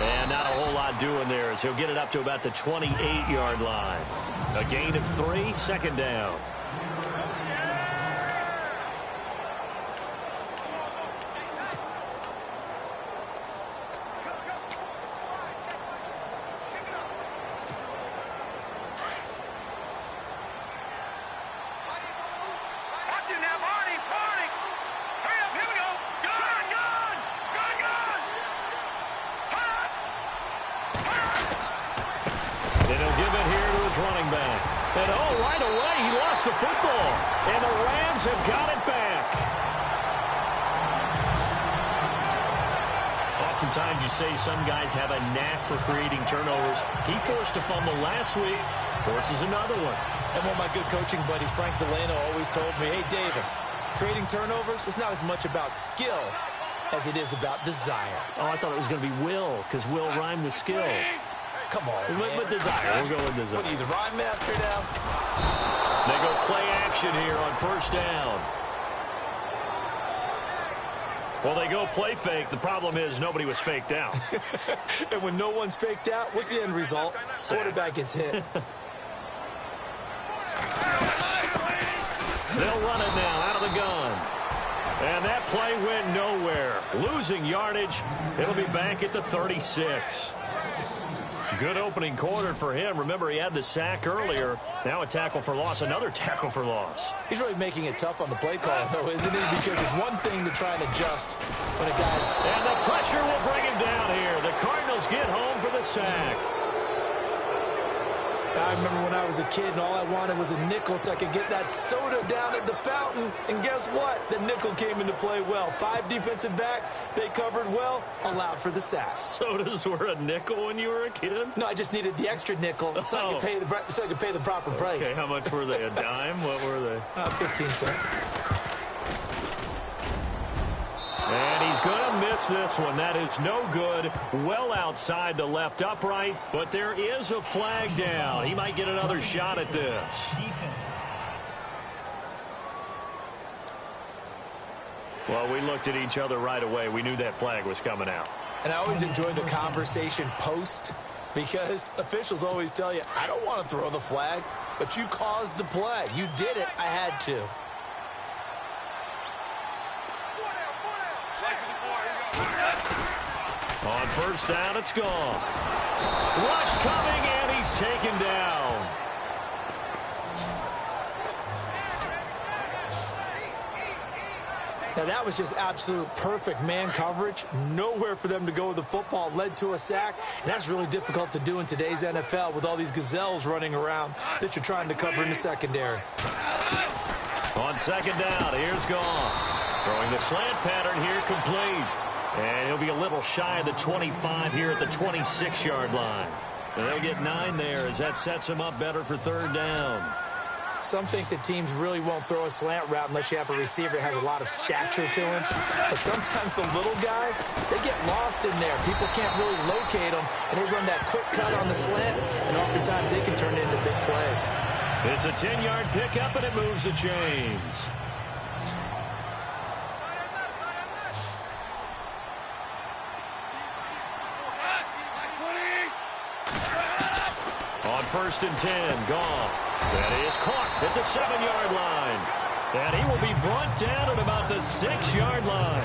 And not a whole lot doing there as he'll get it up to about the 28-yard line. A gain of 3, second down. Running back. And right away, he lost the football. And the Rams have got it back. Oftentimes you say some guys have a knack for creating turnovers. He forced a fumble last week, forces another one. And one of my good coaching buddies, Frank Delano, always told me, hey, Davis, creating turnovers is not as much about skill as it is about desire. Oh, I thought it was going to be will, because will rhymed with skill. Come on, man. With desire. We'll go with desire. What are you, the rhyme master now? They go play action here on first down. Well, they go play fake. The problem is nobody was faked out. And when no one's faked out, what's the end result? Quarterback gets hit. They'll run it now out of the gun. And that play went nowhere. Losing yardage. It'll be back at the 36. Good opening quarter for him. Remember, he had the sack earlier. Now a tackle for loss, another tackle for loss. He's really making it tough on the play call, though, isn't he? Because it's one thing to try and adjust when a guy's... And the pressure will bring him down here. The Cardinals get home for the sack. I remember when I was a kid and all I wanted was a nickel so I could get that soda down at the fountain. And guess what? The nickel came into play well. 5 defensive backs, they covered well, allowed for the sacks. Sodas were a nickel when you were a kid? No, I just needed the extra nickel so I could pay the proper price. Okay, how much were they? A dime? What were they? 15 cents. And he's going to miss this one. That is no good. Well outside the left upright, but there is a flag down. He might get another shot at this. Well, we looked at each other right away. We knew that flag was coming out. And I always enjoy the conversation post because officials always tell you, I don't want to throw the flag, but you caused the play. You did it. I had to. On first down, it's gone. Rush coming, and he's taken down. Now, that was just absolute perfect man coverage. Nowhere for them to go with the football. Led to a sack. And that's really difficult to do in today's NFL with all these gazelles running around that you're trying to cover in the secondary. On second down, here's Goff. Throwing the slant pattern here, complete. And he'll be a little shy of the 25 here at the 26-yard line. And they'll get 9 there as that sets him up better for third down. Some think that teams really won't throw a slant route unless you have a receiver that has a lot of stature to him. But sometimes the little guys, they get lost in there. People can't really locate them, and they run that quick cut on the slant, and oftentimes they can turn into big plays. It's a 10-yard pickup, and it moves the chains. On first and 10, Goff. That is caught at the 7-yard line. And he will be brought down at about the 6-yard line.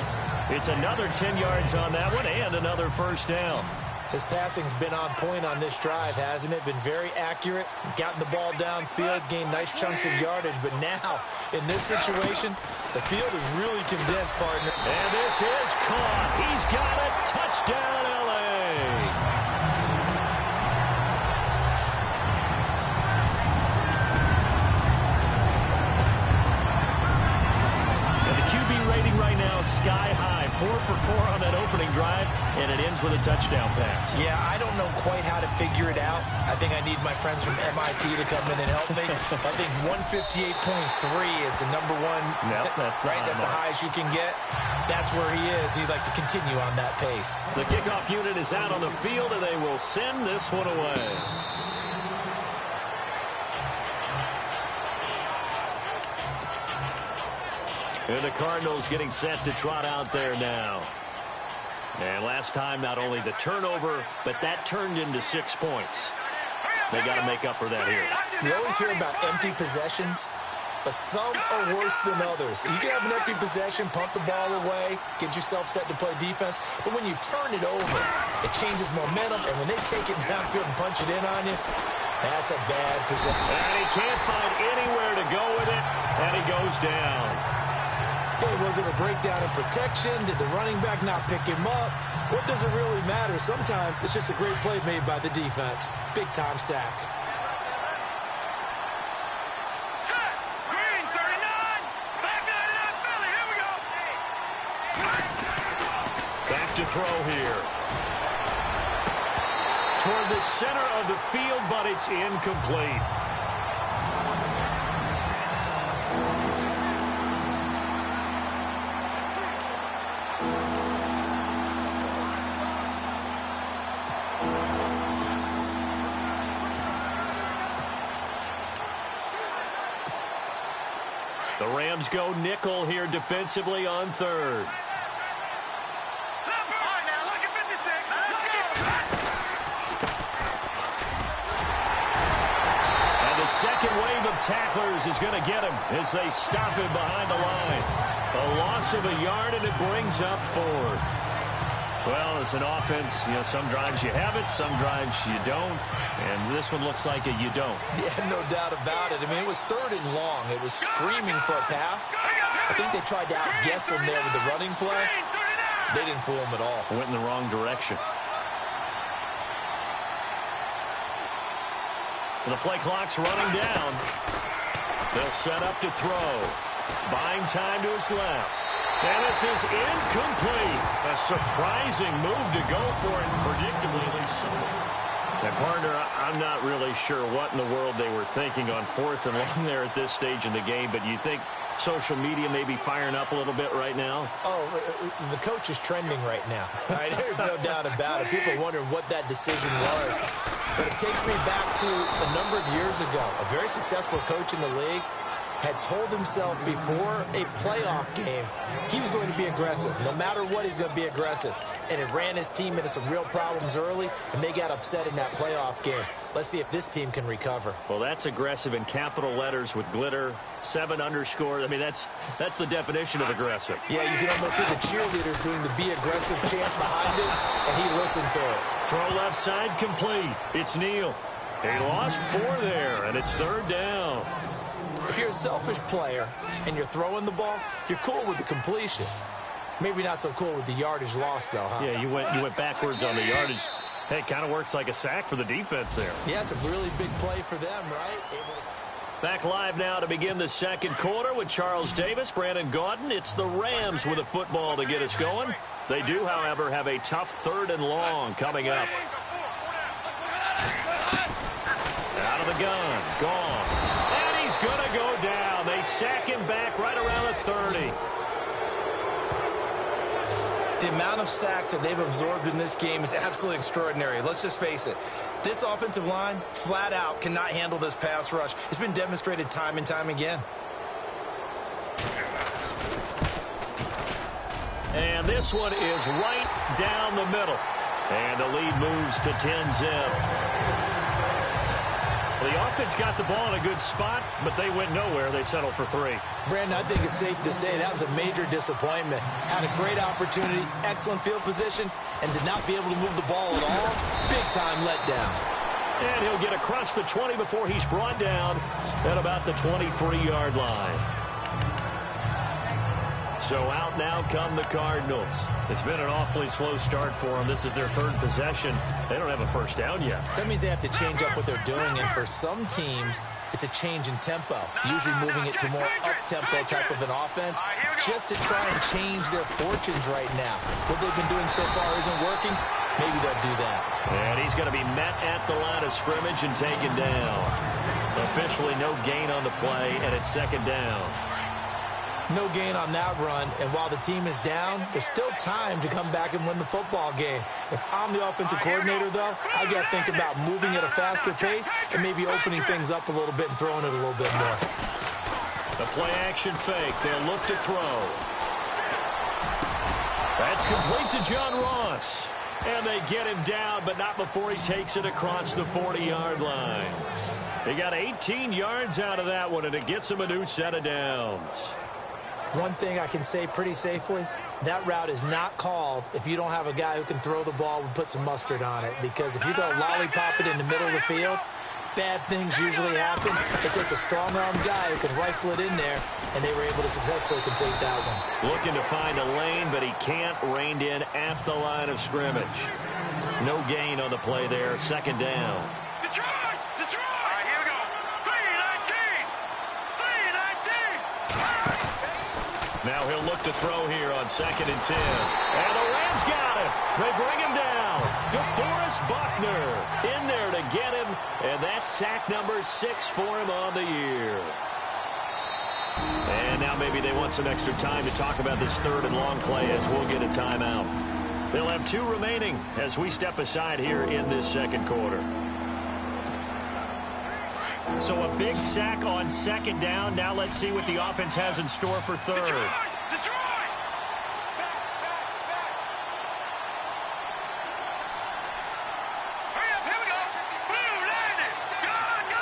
It's another 10 yards on that one and another first down. His passing's been on point on this drive, hasn't it? Been very accurate, gotten the ball downfield, gained nice chunks of yardage. But now, in this situation, the field is really condensed, partner. And this is caught. He's got it. Touchdown, L.A. Rating right now sky high, 4 for 4 on that opening drive, and it ends with a touchdown pass. Yeah, I don't know quite how to figure it out. I think I need my friends from MIT to come in and help me. I think 158.3 is the number one. Yep, that's the right. That's the highest you can get. That's where he is. He'd like to continue on that pace. The kickoff unit is out on the field, and they will send this one away. And the Cardinals getting set to trot out there now. And last time, not only the turnover, but that turned into 6 points. They got to make up for that here. You always hear about empty possessions, but some are worse than others. You can have an empty possession, pump the ball away, get yourself set to play defense, but when you turn it over, it changes momentum, and when they take it downfield and punch it in on you, that's a bad possession. And he can't find anywhere to go with it, and he goes down. Okay, was it a breakdown in protection? Did the running back not pick him up? What does it really matter? Sometimes it's just a great play made by the defense. Big-time sack. Back to throw here. Toward the center of the field, but it's incomplete. The Rams go nickel here defensively on third. And the second wave of tacklers is going to get him as they stop him behind the line. A loss of a yard, and it brings up fourth. Well, as an offense, some drives you have it, some drives you don't. And this one looks like you don't. Yeah, no doubt about it. I mean, it was 3rd and long. It was screaming for a pass. I think they tried to outguess him there with the running play. They didn't fool him at all. Went in the wrong direction. The play clock's running down. They'll set up to throw. Buying time to his left. And this is incomplete. A surprising move to go for it, predictably so. And, partner, I'm not really sure what in the world they were thinking on 4th and long there at this stage in the game, but you think social media may be firing up a little bit right now? Oh, the coach is trending right now. All right, there's no doubt about it. People are wondering what that decision was. But it takes me back to a number of years ago. A very successful coach in the league had told himself before a playoff game he was going to be aggressive. No matter what, he's going to be aggressive. And it ran his team into some real problems early, and they got upset in that playoff game. Let's see if this team can recover. Well, that's aggressive in capital letters with glitter, 7 underscore. I mean, that's the definition of aggressive. Yeah, you can almost hear the cheerleaders doing the be aggressive chant behind it, and he listened to it. Throw left side complete. It's Neal. He lost 4 there, and it's 3rd down. If you're a selfish player and you're throwing the ball, you're cool with the completion. Maybe not so cool with the yardage loss, though, huh? Yeah, you went backwards on the yardage. Hey, it kind of works like a sack for the defense there. Yeah, it's a really big play for them, right? Back live now to begin the second quarter with Charles Davis, Brandon Gaudin. It's the Rams with a football to get us going. They do, however, have a tough 3rd and long coming up. Out of the gun, gone. And he's going to go down. They sack him back right around the 30. The amount of sacks that they've absorbed in this game is absolutely extraordinary. Let's just face it. This offensive line, flat out, cannot handle this pass rush. It's been demonstrated time and time again. And this one is right down the middle. And the lead moves to 10-zip. The offense got the ball in a good spot, but they went nowhere. They settled for 3. Brandon, I think it's safe to say that was a major disappointment. Had a great opportunity, excellent field position, and did not be able to move the ball at all. Big-time letdown. And he'll get across the 20 before he's brought down at about the 23-yard line. So out now come the Cardinals. It's been an awfully slow start for them. This is their 3rd possession. They don't have a first down yet. So that means they have to change up what they're doing, and for some teams, it's a change in tempo, usually moving it to more up-tempo type of an offense, just to try and change their fortunes right now. What they've been doing so far isn't working. Maybe they'll do that. And he's going to be met at the line of scrimmage and taken down. Officially no gain on the play, and it's 2nd down. No gain on that run, and while the team is down, there's still time to come back and win the football game. If I'm the offensive coordinator, though, I got to think about moving at a faster pace and maybe opening things up a little bit and throwing it a little bit more. The play-action fake. They'll look to throw. That's complete to John Ross. And they get him down, but not before he takes it across the 40-yard line. He got 18 yards out of that one, and it gets him a new set of downs. One thing I can say pretty safely, that route is not called if you don't have a guy who can throw the ball and put some mustard on it. Because if you're going to lollipop it in the middle of the field, bad things usually happen. It takes a strong-armed guy who can rifle it in there, and they were able to successfully complete that one. Looking to find a lane, but he can't. Reined in at the line of scrimmage. No gain on the play there. Second down. Detroit! Detroit! All right, here we go. 3-19! 3-19! Now he'll look to throw here on 2nd and 10. And the Rams got him. They bring him down. DeForest Buckner in there to get him. And that's sack number 6 for him on the year. And now maybe they want some extra time to talk about this 3rd and long play as we'll get a timeout. They'll have 2 remaining as we step aside here in this second quarter. So a big sack on 2nd down. Now let's see what the offense has in store for 3rd. Detroit! Hurry up, here we go. Blue, landed. Gone!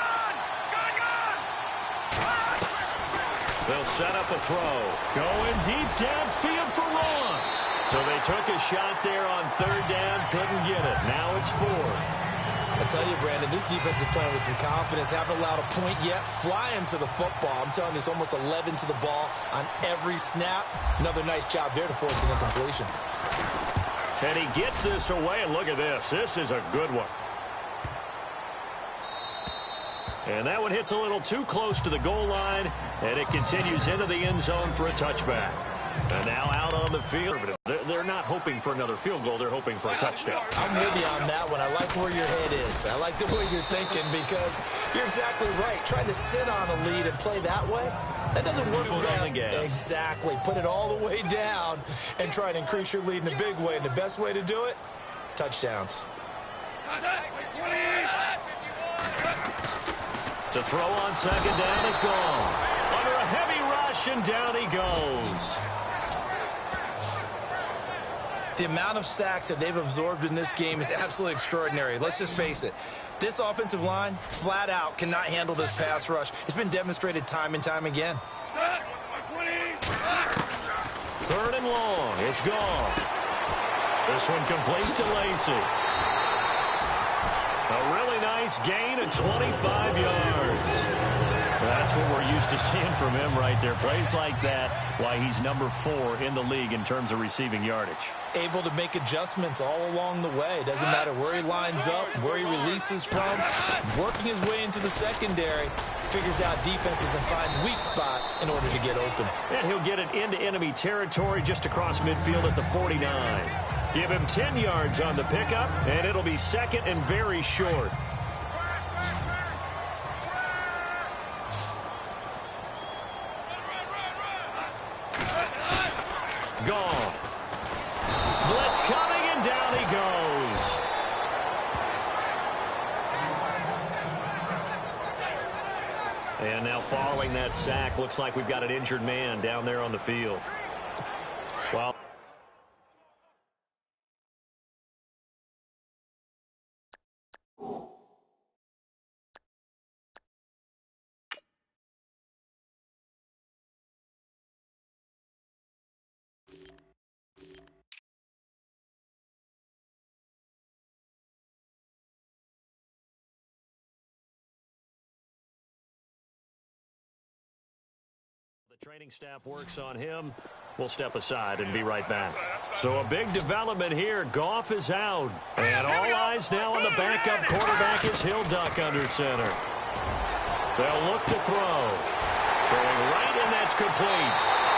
They'll set up a throw. Going deep downfield for Ross. So they took a shot there on 3rd down. Couldn't get it. Now it's 4th. I tell you, Brandon, this defense is playing with some confidence. Haven't allowed a point yet. Flying to the football. I'm telling you, it's almost 11 to the ball on every snap. Another nice job there to force an incompletion. And he gets this away, and look at this. This is a good one. And that one hits a little too close to the goal line, and it continues into the end zone for a touchback. And now out on the field. They're not hoping for another field goal. They're hoping for a touchdown. I'm with you on that one. I like where your head is. I like the way you're thinking because you're exactly right. Trying to sit on a lead and play that way, that doesn't work for us. Exactly. Put it all the way down and try to increase your lead in a big way. And the best way to do it, touchdowns. To throw on 2nd down is gone. Under a heavy rush, and down he goes. The amount of sacks that they've absorbed in this game is absolutely extraordinary. Let's just face it. This offensive line, flat out, cannot handle this pass rush. It's been demonstrated time and time again. 3rd and long. It's gone. This one complete to Lacy. A really nice gain of 25 yards. That's what we're used to seeing from him right there. Plays like that, why he's number 4 in the league in terms of receiving yardage. Able to make adjustments all along the way. Doesn't matter where he lines up, where he releases from. Working his way into the secondary. Figures out defenses and finds weak spots in order to get open. And he'll get it into enemy territory just across midfield at the 49. Give him 10 yards on the pickup, and it'll be 2nd and very short. Gone. Blitz coming, and down he goes. And now following that sack, looks like we've got an injured man down there on the field. Well, the training staff works on him. We'll step aside and be right back. So a big development here. Goff is out. And all eyes now on the backup quarterback as he'll duck under center. They'll look to throw. Throwing right, and that's complete.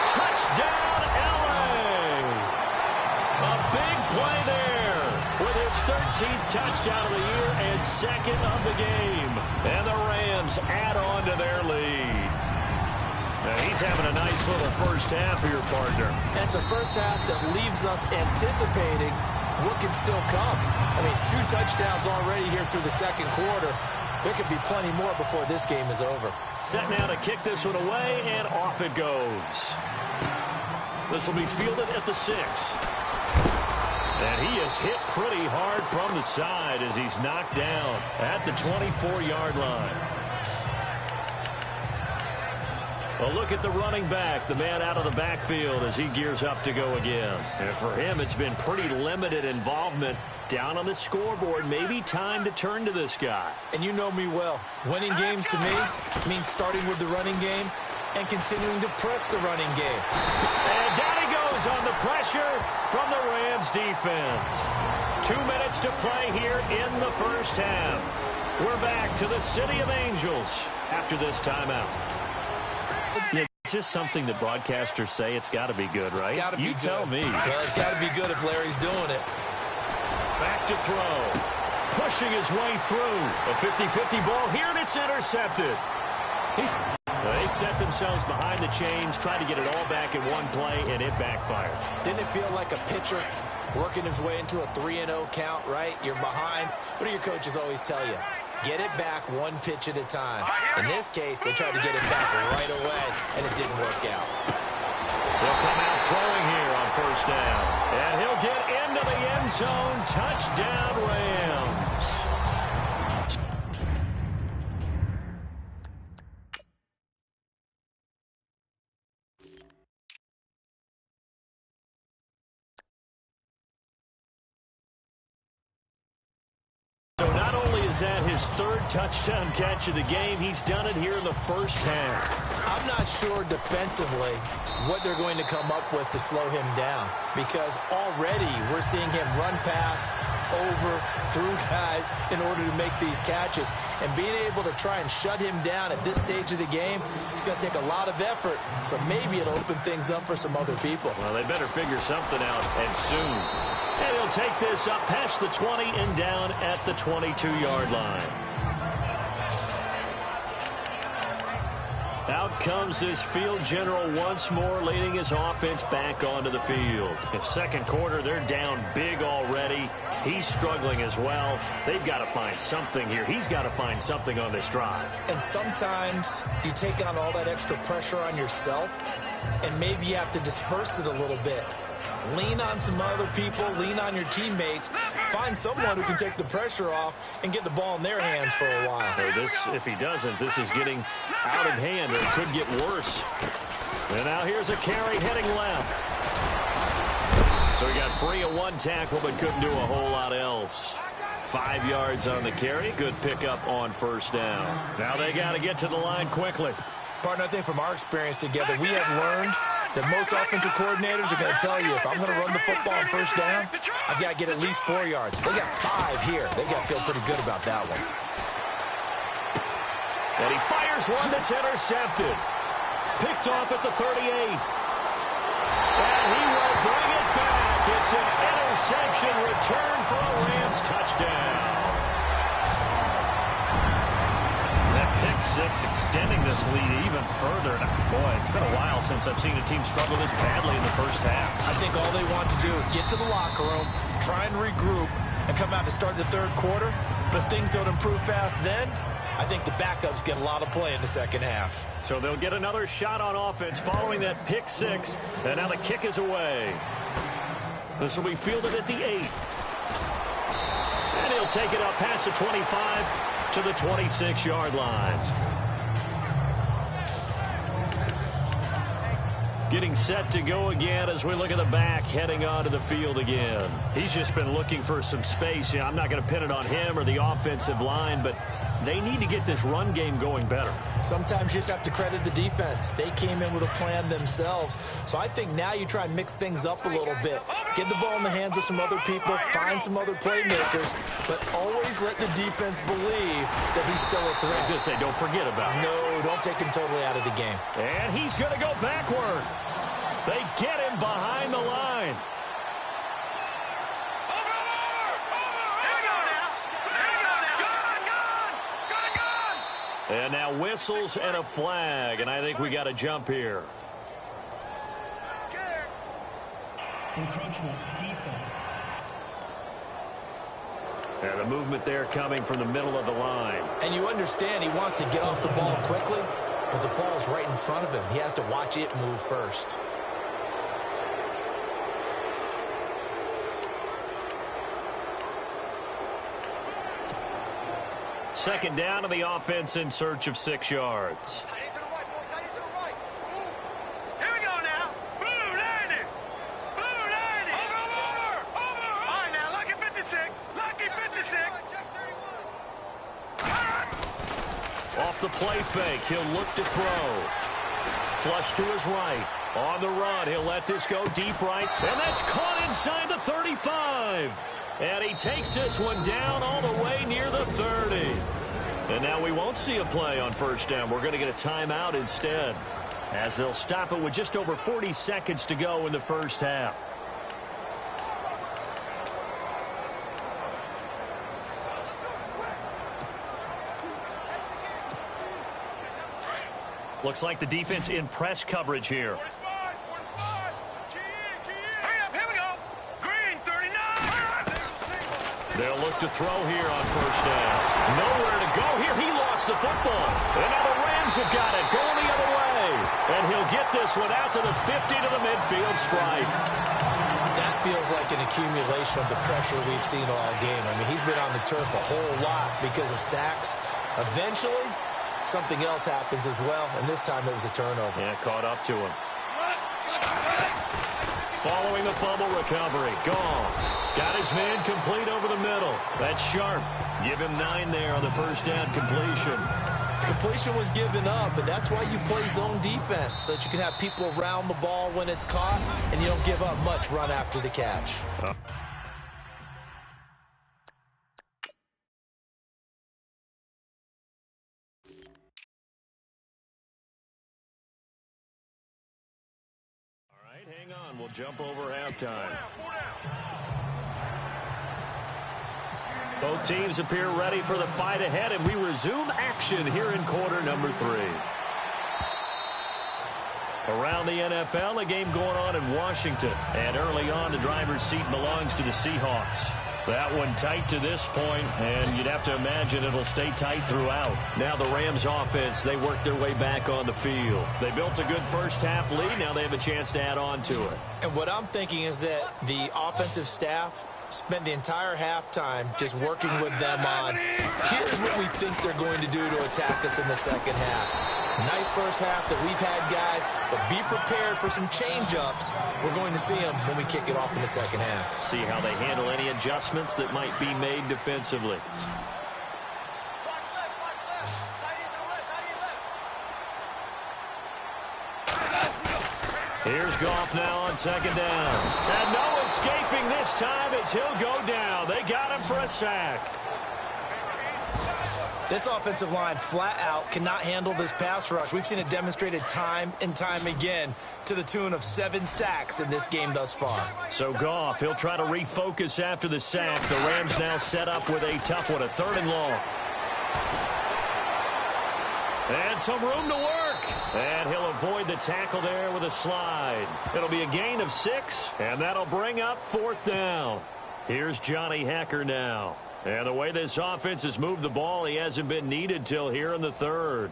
Touchdown, L.A. A big play there with his 13th touchdown of the year and 2nd of the game. And the Rams add on to their lead. Now he's having a nice little first half for your partner. That's a first half that leaves us anticipating what can still come. I mean, 2 touchdowns already here through the second quarter. There could be plenty more before this game is over. Set now to kick this one away, and off it goes. This will be fielded at the 6. And he is hit pretty hard from the side as he's knocked down at the 24-yard line. Well, look at the running back, the man out of the backfield as he gears up to go again. And for him, it's been pretty limited involvement down on the scoreboard. Maybe time to turn to this guy. And you know me well. Winning games to me means starting with the running game and continuing to press the running game. And down he goes on the pressure from the Rams defense. 2 minutes to play here in the first half. We're back to the City of Angels after this timeout. Yeah, it's just something that broadcasters say it's got to be good, right? It's got to be you good. Tell me. Well, it's got to be good if Larry's doing it. Back to throw. Pushing his way through. A 50-50 ball here, and it's intercepted. They set themselves behind the chains, tried to get it all back in one play, and it backfired. Didn't it feel like a pitcher working his way into a 3-0 count, right? You're behind. What do your coaches always tell you? Get it back one pitch at a time. In this case, they tried to get it back right away, and it didn't work out. He'll come out throwing here on first down. And he'll get into the end zone. Touchdown, Rams. So not only is that his third touchdown catch of the game, he's done it here in the first half. I'm not sure defensively what they're going to come up with to slow him down, because already we're seeing him run past, over, through guys in order to make these catches. And being able to try and shut him down at this stage of the game, it's going to take a lot of effort. So maybe it'll open things up for some other people. Well, they better figure something out, and soon. And he'll take this up past the 20 and down at the 22-yard line. Out comes this field general once more, leading his offense back onto the field. In second quarter, they're down big already. He's struggling as well. They've got to find something here. He's got to find something on this drive. And sometimes you take on all that extra pressure on yourself, and maybe you have to disperse it a little bit. Lean on some other people, lean on your teammates, find someone who can take the pressure off and get the ball in their hands for a while. If he doesn't, this is getting out of hand, or it could get worse. And now here's a carry heading left. So he got free of one tackle, but couldn't do a whole lot else. 5 yards on the carry. Good pickup on first down. Now they got to get to the line quickly. Partner, I think from our experience together, we have learned that most offensive coordinators are going to tell you, if I'm going to run the football on first down, I've got to get at least 4 yards. They got 5 here. They got to feel pretty good about that one. And he fires one that's intercepted. Picked off at the 38. And he will bring it back. It's an interception return for a Rams touchdown. Pick six, extending this lead even further. Boy, it's been a while since I've seen a team struggle this badly in the first half. I think all they want to do is get to the locker room, try and regroup, and come out to start the third quarter. But if things don't improve fast then, I think the backups get a lot of play in the second half. So they'll get another shot on offense following that pick six. And now the kick is away. This will be fielded at the 8. And he'll take it up past the 25 to the 26-yard line. Getting set to go again as we look at the back heading onto the field again. He's just been looking for some space. I'm not going to pin it on him or the offensive line, but they need to get this run game going better. Sometimes you just have to credit the defense. They came in with a plan themselves. So I think now you try and mix things up a little bit. Get the ball in the hands of some other people, find some other playmakers, but always let the defense believe that he's still a threat. I was going to say, don't forget about it. No, don't take him totally out of the game. And he's going to go backward. They get him behind the line. And now whistles and a flag, and I think we got to jump here. Encroachment defense. And the movement there coming from the middle of the line. And you understand he wants to get off the ball quickly, but the ball's right in front of him. He has to watch it move first. Second down, and the offense in search of 6 yards. Here we go now. Blue 90. Blue 90. Over. All right, now, lucky 56. Lucky 56. Off the play fake, he'll look to throw. Flush to his right. On the run, he'll let this go deep right. And that's caught inside the 35. And he takes this one down all the way near the 30. And now we won't see a play on first down. We're going to get a timeout instead, as they'll stop it with just over 40 seconds to go in the first half. Looks like the defense in press coverage here. Here we go. Green 39. They'll look to throw here on first down. Nowhere to go here. He lost the football. And now the Rams have got it going the other way. And he'll get this one out to the 50 to the midfield stripe. That feels like an accumulation of the pressure we've seen all game. I mean, he's been on the turf a whole lot because of sacks. Eventually, something else happens as well, and this time it was a turnover. Yeah, caught up to him. Following the fumble recovery, Goff got his man complete over the middle. That's sharp. Give him 9 there on the first down completion. Completion was given up, but that's why you play zone defense, so that you can have people around the ball when it's caught, and you don't give up much run after the catch. Hang on, we'll jump over halftime. Both teams appear ready for the fight ahead, and we resume action here in quarter number 3. Around the NFL, a game going on in Washington. And early on, the driver's seat belongs to the Seahawks. That one tight to this point, and you'd have to imagine it'll stay tight throughout. Now the Rams offense, they work their way back on the field. They built a good first half lead. Now they have a chance to add on to it. And what I'm thinking is that the offensive staff spent the entire halftime just working with them on, here's what we think they're going to do to attack us in the second half. Nice first half that we've had, guys, but be prepared for some change-ups. We're going to see them when we kick it off in the second half. See how they handle any adjustments that might be made defensively. Here's Goff now on second down. And no escaping this time as he'll go down. They got him for a sack. This offensive line flat out cannot handle this pass rush. We've seen it demonstrated time and time again to the tune of 7 sacks in this game thus far. So Goff, he'll try to refocus after the sack. The Rams now set up with a tough one, a 3rd and long. And some room to work. And he'll avoid the tackle there with a slide. It'll be a gain of 6, and that'll bring up 4th down. Here's Johnny Hacker now. And the way this offense has moved the ball, he hasn't been needed till here in the 3rd.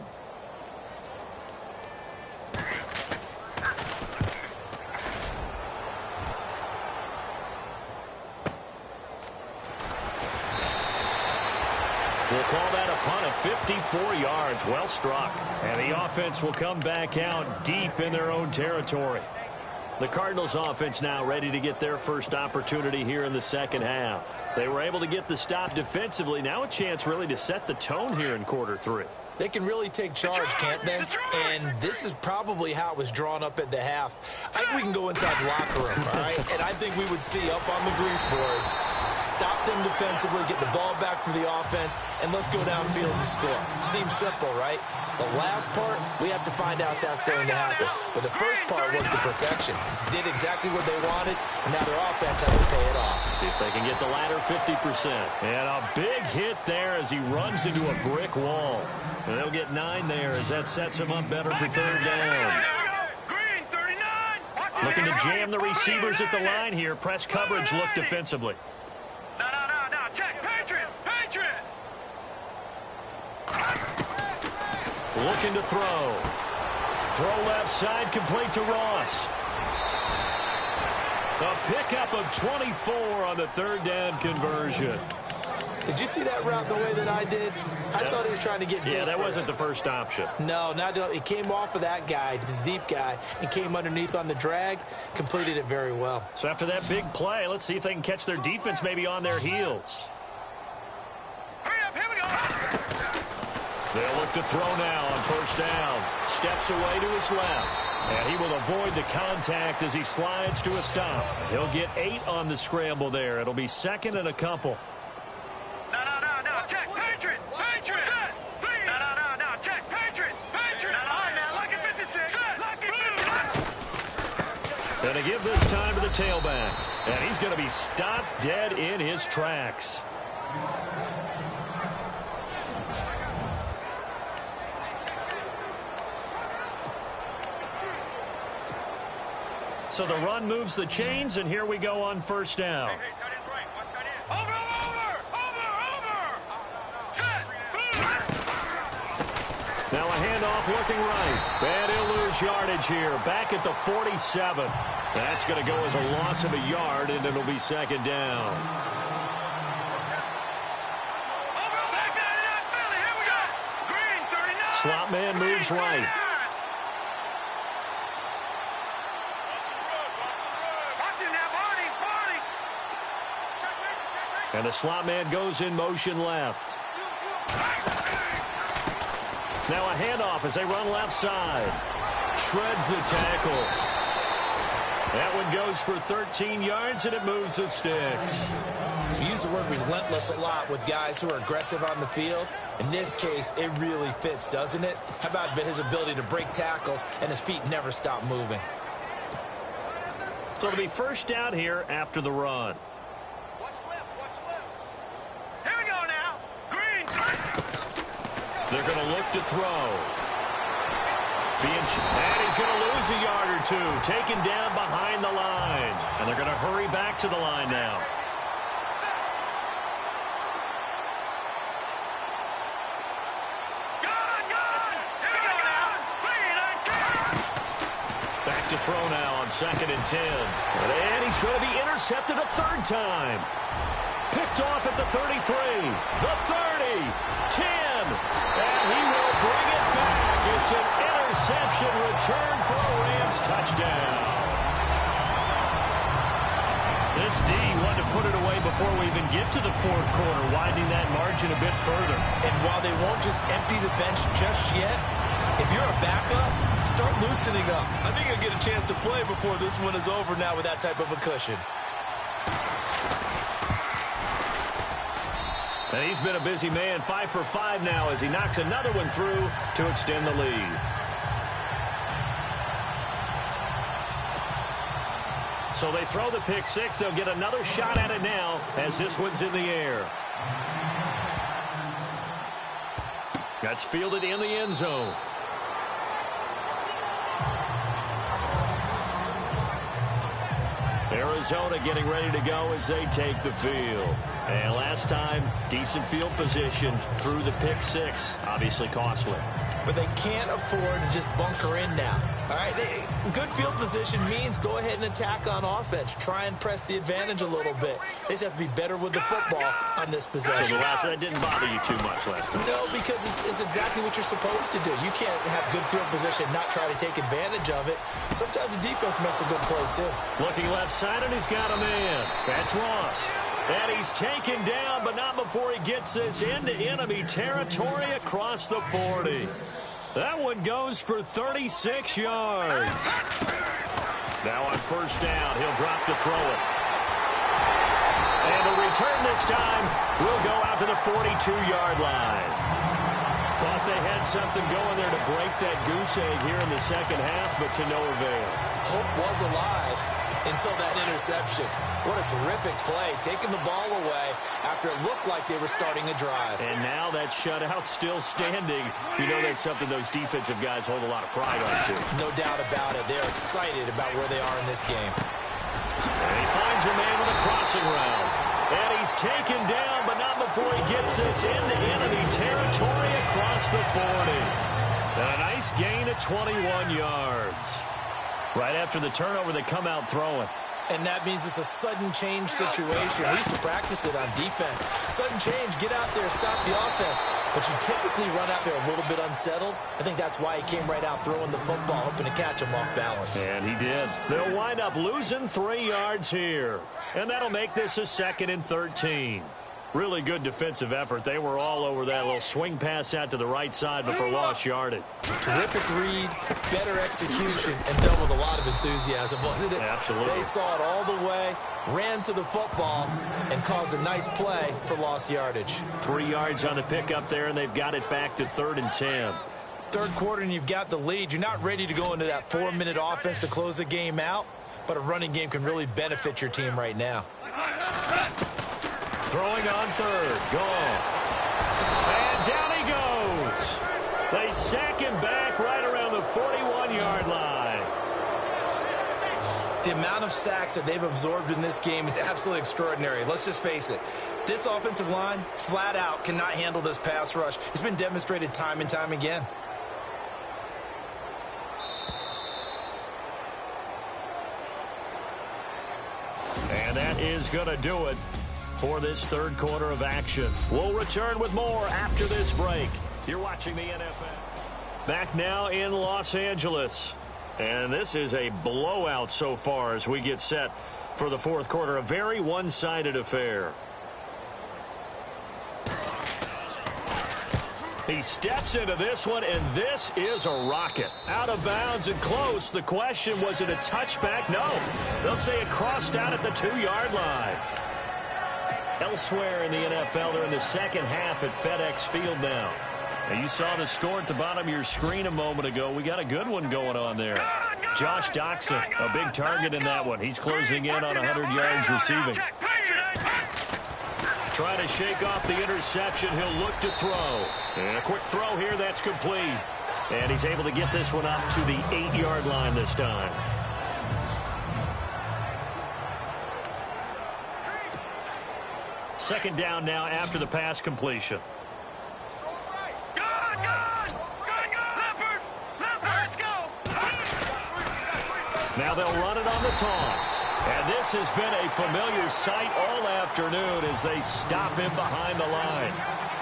We'll call that a punt of 54 yards. Well struck. And the offense will come back out deep in their own territory. The Cardinals offense now ready to get their first opportunity here in the second half. They were able to get the stop defensively. Now a chance really to set the tone here in quarter 3. They can really take charge, can't they? And this is probably how it was drawn up at the half. I think we can go inside the locker room, all right? And I think we would see up on the grease boards, stop them defensively, get the ball back for the offense, and let's go downfield and score. Seems simple, right? The last part, we have to find out that's going to happen. But the first part worked to perfection. Did exactly what they wanted, and now their offense has to pay it off. See if they can get the latter 50%. And a big hit there as he runs into a brick wall. And they'll get 9 there as that sets him up better for 3rd down. Looking to jam the receivers at the line here. Press coverage look defensively. No. Check. Patriot. Looking to throw. Throw left side, complete to Ross. A pickup of 24 on the 3rd down conversion. Did you see that route the way that I did? I thought he was trying to get deep. Yeah, that first. wasn't the first option. No, it came off of that guy, the deep guy, and came underneath on the drag, completed it very well. So after that big play, let's see if they can catch their defense maybe on their heels. Hurry up, here we go. They'll look to throw now on first down. Steps away to his left. And he will avoid the contact as he slides to a stop. He'll get 8 on the scramble there. It'll be second and a couple. No, check, Patriot, set, please. No, check, Patriot. All right, now, lucky 56, set, lucky 56. And to give this time to the tailback. And he's going to be stopped dead in his tracks. So the run moves the chains, and here we go on first down. Over. Set, Now a handoff looking right. And he'll lose yardage here. Back at the 47. That's going to go as a loss of a yard, and it'll be second down. back 99, Philly, here we go. Green, 39. Slot man moves right. And the slot man goes in motion left. Now a handoff as they run left side. Shreds the tackle. That one goes for 13 yards, and it moves the sticks. We use the word relentless a lot with guys who are aggressive on the field. In this case, it really fits, doesn't it? How about his ability to break tackles and his feet never stop moving? So it'll be first down here after the run. They're going to look to throw. And he's going to lose a yard or two. Taken down behind the line. And they're going to hurry back to the line now. Back to throw now on 2nd and 10. And he's going to be intercepted a third time. Picked off at the 33, the 30, 10, and he will bring it back. It's an interception return for a Rams touchdown. This D wanted to put it away before we even get to the fourth quarter, widening that margin a bit further. And while they won't just empty the bench just yet, if you're a backup, start loosening up. I think you'll get a chance to play before this one is over now with that type of a cushion. And he's been a busy man, 5 for 5 now as he knocks another one through to extend the lead. So they throw the pick six. They'll get another shot at it now as this one's in the air. That's fielded in the end zone. Arizona getting ready to go as they take the field. And last time, decent field position through the pick six. Obviously costly. But they can't afford to just bunker in now. All right, good field position means go ahead and attack on offense. Try and press the advantage a little bit. They just have to be better with the football on this possession. So that didn't bother you too much last time? No, because it's exactly what you're supposed to do. You can't have good field position and not try to take advantage of it. Sometimes the defense makes a good play, too. Looking left side, and he's got a man. That's Ross. And he's taken down, but not before he gets this into enemy territory across the 40. That one goes for 36 yards. Now on first down, he'll drop to throw it. And the return this time will go out to the 42-yard line. Thought they had something going there to break that goose egg here in the second half, but to no avail. Hope was alive until that interception. What a terrific play, taking the ball away after it looked like they were starting a drive. And now that shutout still standing. You know that's something those defensive guys hold a lot of pride on, too. No doubt about it. They're excited about where they are in this game. And he finds a man with a crossing route. And he's taken down, but not before he gets this into enemy territory across the 40. And a nice gain of 21 yards. Right after the turnover, they come out throwing. And that means it's a sudden change situation. We used to practice it on defense. Sudden change, get out there, stop the offense. But you typically run out there a little bit unsettled. I think that's why he came right out throwing the football, hoping to catch him off balance. And he did. They'll wind up losing 3 yards here. And that'll make this a 2nd and 13. Really good defensive effort. They were all over that little swing pass out to the right side before lost yardage. Terrific read, better execution, and done with a lot of enthusiasm, wasn't it? Absolutely. They saw it all the way, ran to the football, and caused a nice play for lost yardage. 3 yards on the pickup there, and they've got it back to 3rd and 10. Third quarter, and you've got the lead. You're not ready to go into that 4-minute offense to close the game out, but a running game can really benefit your team right now. Throwing on 3rd. Gone. And down he goes. They sack him back right around the 41-yard line. The amount of sacks that they've absorbed in this game is absolutely extraordinary. Let's just face it. This offensive line, flat out, cannot handle this pass rush. It's been demonstrated time and time again. And that is going to do it for this 3rd quarter of action. We'll return with more after this break. You're watching the NFL. Back now in Los Angeles. And this is a blowout so far as we get set for the 4th quarter. A very one-sided affair. He steps into this one, and this is a rocket. Out of bounds and close. The question, was it a touchback? No. They'll say it crossed out at the 2-yard line. Elsewhere in the NFL, they're in the second half at FedEx Field now. And you saw the score at the bottom of your screen a moment ago. We got a good one going on there. Josh Doxson, a big target in that one. He's closing in on 100 yards receiving. Trying to shake off the interception. He'll look to throw. And a quick throw here. That's complete. And he's able to get this one up to the 8-yard line this time. Second down now after the pass completion. Now they'll run it on the toss. And this has been a familiar sight all afternoon as they stop him behind the line.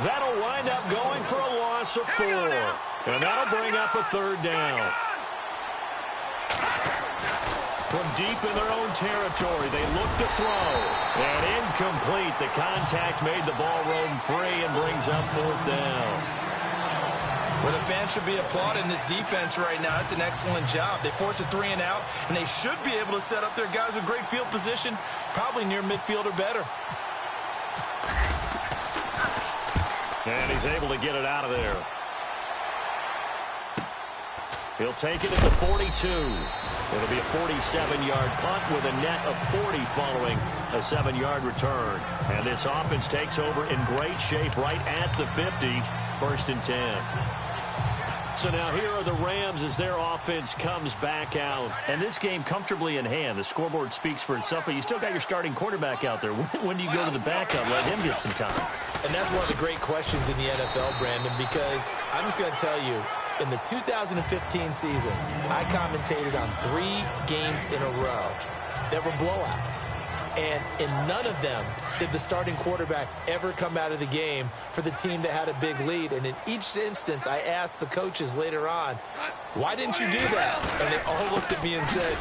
That'll wind up going for a loss of 4. And that'll bring up a 3rd down. From deep in their own territory, they look to throw. And incomplete. The contact made the ball roam free and brings up 4th down. Well, the fans should be applauding this defense right now. It's an excellent job. They force a 3 and out, and they should be able to set up their guys with great field position, probably near midfield or better. And he's able to get it out of there. He'll take it at the 42. It'll be a 47-yard punt with a net of 40 following a 7-yard return. And this offense takes over in great shape right at the 50, 1st and 10. So now here are the Rams as their offense comes back out. And this game comfortably in hand. The scoreboard speaks for itself, but you still got your starting quarterback out there. When do you go to the backup, let him get some time? And that's one of the great questions in the NFL, Brandon, because I'm just going to tell you, in the 2015 season, I commentated on 3 games in a row that were blowouts. And in none of them did the starting quarterback ever come out of the game for the team that had a big lead. And in each instance, I asked the coaches later on, why didn't you do that? And they all looked at me and said,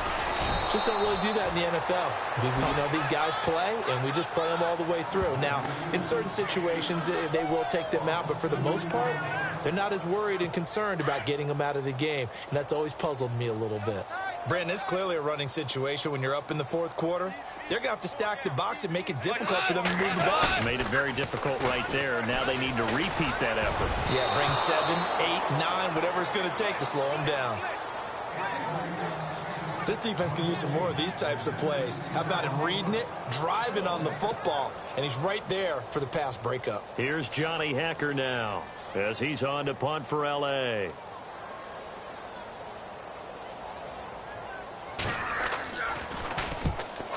just don't really do that in the NFL. You know, these guys play, and we just play them all the way through. Now, in certain situations, they will take them out, but for the most part, they're not as worried and concerned about getting them out of the game, and that's always puzzled me a little bit. Brandon, it's clearly a running situation when you're up in the 4th quarter. They're going to have to stack the box and make it difficult for them to move the ball. Made it very difficult right there. Now they need to repeat that effort. Yeah, bring 7, 8, 9, whatever it's going to take to slow them down. This defense can use some more of these types of plays. How about him reading it, driving on the football, and he's right there for the pass breakup. Here's Johnny Hecker now as he's on to punt for L.A.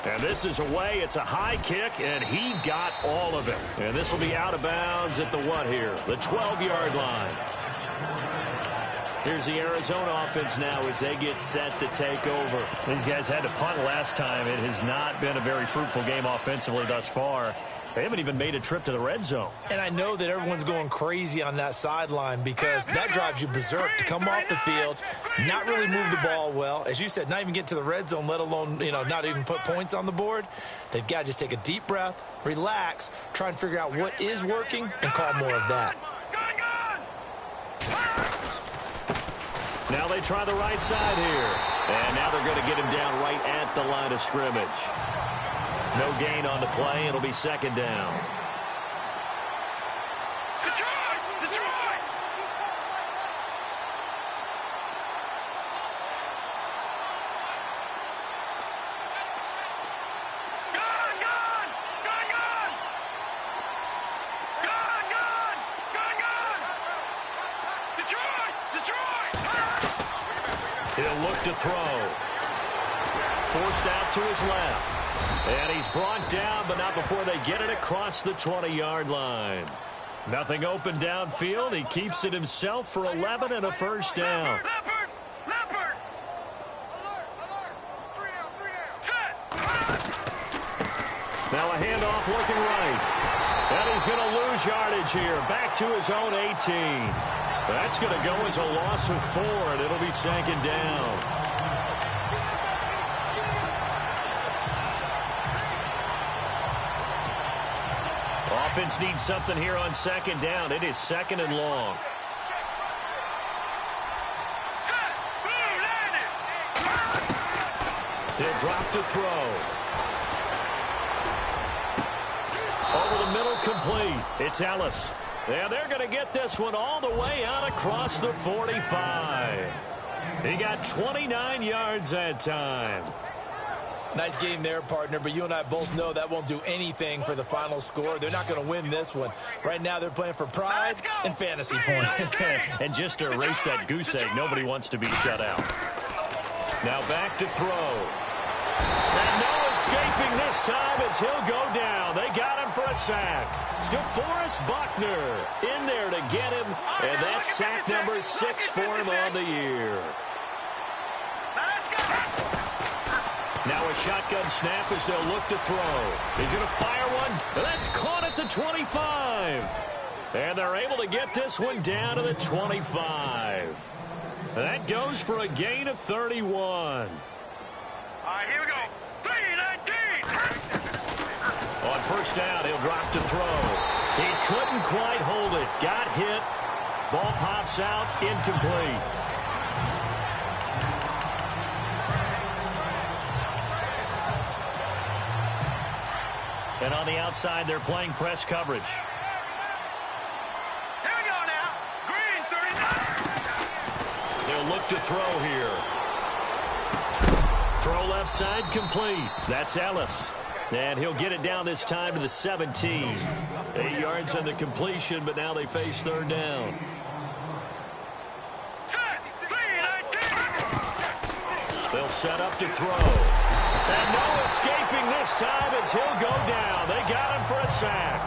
And this is away. It's a high kick, and he got all of it. And this will be out of bounds at the what here? The 12-yard line. Here's the Arizona offense now as they get set to take over. These guys had to punt last time. It has not been a very fruitful game offensively thus far. They haven't even made a trip to the red zone. And I know that everyone's going crazy on that sideline because that drives you berserk to come off the field, not really move the ball well. As you said, not even get to the red zone, let alone, not even put points on the board. They've got to just take a deep breath, relax, try and figure out what is working and call more of that. Now they try the right side here. And now they're going to get him down right at the line of scrimmage. No gain on the play. It'll be second down. Detroit! He'll look to throw. Forced out to his left. And he's brought down, but not before they get it across the 20-yard line. Nothing open downfield. He keeps it himself for 11 and a first down. Leopard! Alert! 3 down. Set! Now a handoff looking right. And he's going to lose yardage here. Back to his own 18. That's going to go as a loss of 4, and it'll be second down. Offense needs something here on second down. It is second and long. He'll drop to throw. Over the middle, complete. It's Ellis. And they're going to get this one all the way out across the 45. He got 29 yards that time. Nice game there, partner, but you and I both know that won't do anything for the final score. They're not going to win this one. Right now, they're playing for pride and fantasy points. And just to erase that goose egg, nobody wants to be shut out. Now back to throw. And no escaping this time as he'll go down. They got him for a sack. DeForest Buckner in there to get him, and that's sack number 6 for him on the year. Now a shotgun snap as they'll look to throw. He's going to fire one. And that's caught at the 25. And they're able to get this one down to the 25. And that goes for a gain of 31. All right, here we go. 3-19. On first down, he'll drop to throw. He couldn't quite hold it. Got hit. Ball pops out. Incomplete. And on the outside, they're playing press coverage. Here we go now. Green, 39. They'll look to throw here. Throw left side, complete. That's Ellis. And he'll get it down this time to the 17. 8 yards on the completion, but now they face third down. Set. 3-19. They'll set up to throw. And no escaping this time as he'll go down. They got him for a sack.